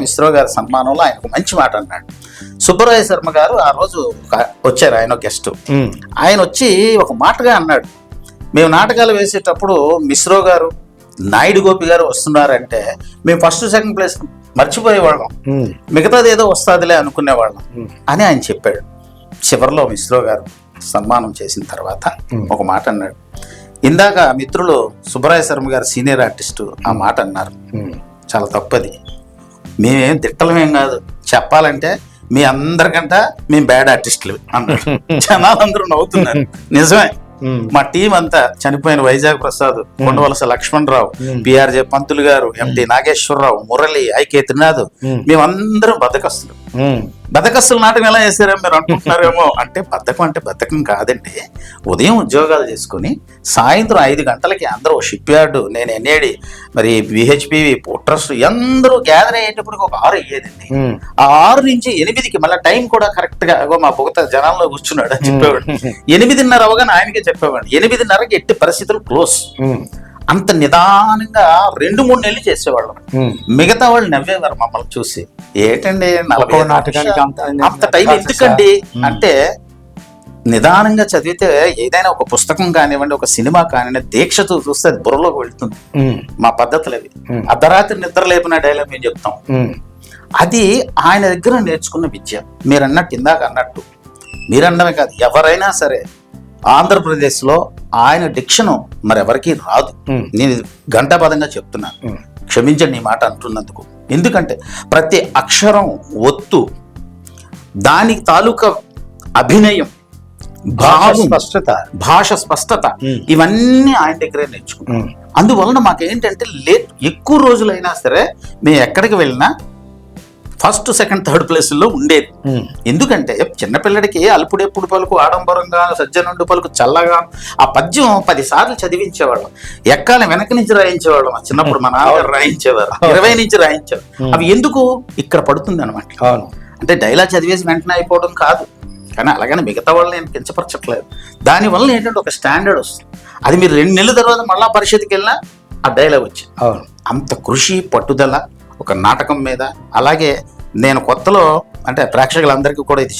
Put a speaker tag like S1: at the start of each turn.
S1: ఇస్రో గారి సన్మానంలో ఆయన ఒక మంచి మాట అన్నాడు. సుబ్బరాయ శర్మ గారు ఆ రోజు వచ్చారు, ఆయన గెస్ట్. ఆయన వచ్చి ఒక మాటగా అన్నాడు, మేము నాటకాలు వేసేటప్పుడు మిశ్రో గారు, నాయుడు గోపి గారు వస్తున్నారంటే మేము ఫస్ట్ సెకండ్ ప్లేస్ మర్చిపోయేవాళ్ళం, మిగతాది ఏదో వస్తుందిలే అనుకునేవాళ్ళం అని ఆయన చెప్పాడు. చివరిలో మిశ్రో గారు సన్మానం చేసిన తర్వాత ఒక మాట అన్నాడు. ఇందాక మిత్రులు సుబ్బరాయ శర్మ గారు సీనియర్ ఆర్టిస్టు ఆ మాట అన్నారు, చాలా తప్పది. మేమేం తిట్టలమేం కాదు, చెప్పాలంటే మీ అందరికంటే మేము బ్యాడ్ ఆర్టిస్టులు అన్నారు. జనాలందరూ నవ్వుతున్నారు. నిజమే, మా టీం అంతా చనిపోయిన వైజాగ్ ప్రసాద్, కొండవలస లక్ష్మణరావు, పిఆర్జే పంతులు గారు, ఎంటి నాగేశ్వరరావు, మురళి, ఐకే త్రినాథ్, మేమందరం బద్దకస్తులు. బద్దకస్తులు నాటకం ఎలా చేశారో మీరు అనుకుంటున్నారేమో. అంటే బద్ధకం కాదండి. ఉదయం ఉద్యోగాలు చేసుకుని సాయంత్రం 5 గంటలకి అందరూ షిప్ యార్డు, నేను ఎన్ఏడి, మరి విహెచ్పివి, ట్రస్ట్ అందరూ గ్యాదర్ అయ్యేటప్పటికి ఒక 6 అయ్యేదండి. ఆ 6 నుంచి 8కి మళ్ళీ టైం కూడా కరెక్ట్ గా మా పొగత జనాల్లో కూర్చున్నాడు అని చెప్పేవాడు. 8:30 అవగానే ఆయనకే చెప్పేవాడు. 8:30కి ఎట్టి పరిస్థితులు క్లోజ్. అంత నిదానంగా 2-3 నెలలు చేసేవాళ్ళం. మిగతా వాళ్ళు నవ్వేవారు మమ్మల్ని చూసి, ఏంటండి నాటకానికి అంత టైం ఎందుకండి అంటే, నిదానంగా చదివితే ఏదైనా ఒక పుస్తకం కానివ్వండి, ఒక సినిమా కానివ్వండి, దీక్షతో చూస్తే అది బుర్రలోకి వెళ్తుంది. మా పద్ధతులు అవి. అర్ధరాత్రి నిద్ర లేపిన డైలాగ్ మేము చెప్తాం. అది ఆయన దగ్గర నేర్చుకున్న విద్య. మీరు అన్నట్టు, ఇందాక అన్నట్టు, మీరన్నమే కాదు, ఎవరైనా సరే ఆంధ్రప్రదేశ్లో ఆయన డిక్షను మరెవరికి రాదు. నేను ఘంటాపదంగా చెప్తున్నాను, క్షమించండి ఈ మాట అంటున్నందుకు. ఎందుకంటే ప్రతి అక్షరం, ఒత్తు, దానికి తాలూకా అభినయం, భాష స్పష్టత, ఇవన్నీ ఆయన దగ్గరే నేర్చుకున్నాం. అందువలన మాకేంటంటే ఎక్కువ రోజులైనా సరే మేము ఎక్కడికి వెళ్ళినా ఫస్ట్, సెకండ్, థర్డ్ ప్లేసుల్లో ఉండేది. ఎందుకంటే చిన్నపిల్లడికి అల్పుడెప్పుడు పలుకు ఆడంబరంగా, సజ్జనుండు పలుకు చల్లగా, ఆ పద్యం 10 సార్లు చదివించేవాళ్ళం. ఎక్కాల వెనక నుంచి రాయించేవాళ్ళం. చిన్నప్పుడు మా నాన్నగారు రాయించేవారు, 20 నుంచి రాయించేవారు. అవి ఎందుకు ఇక్కడ పడుతుంది అనమాట. అంటే డైలాగ్ చదివేసి వెంటనే అయిపోవడం కాదు, కానీ అలాగని మిగతా వాళ్ళని నేను కించపరచట్లేదు. దానివల్ల ఏంటంటే ఒక స్టాండర్డ్ వస్తుంది. అది మీరు 2 నెలల తర్వాత మళ్ళా పరిషత్కి వెళ్ళినా ఆ డైలాగ్ వచ్చి, అంత కృషి, పట్టుదల ఒక నాటకం మీద. అలాగే నేను కొత్తలో, అంటే ప్రేక్షకులందరికీ కూడా ఇది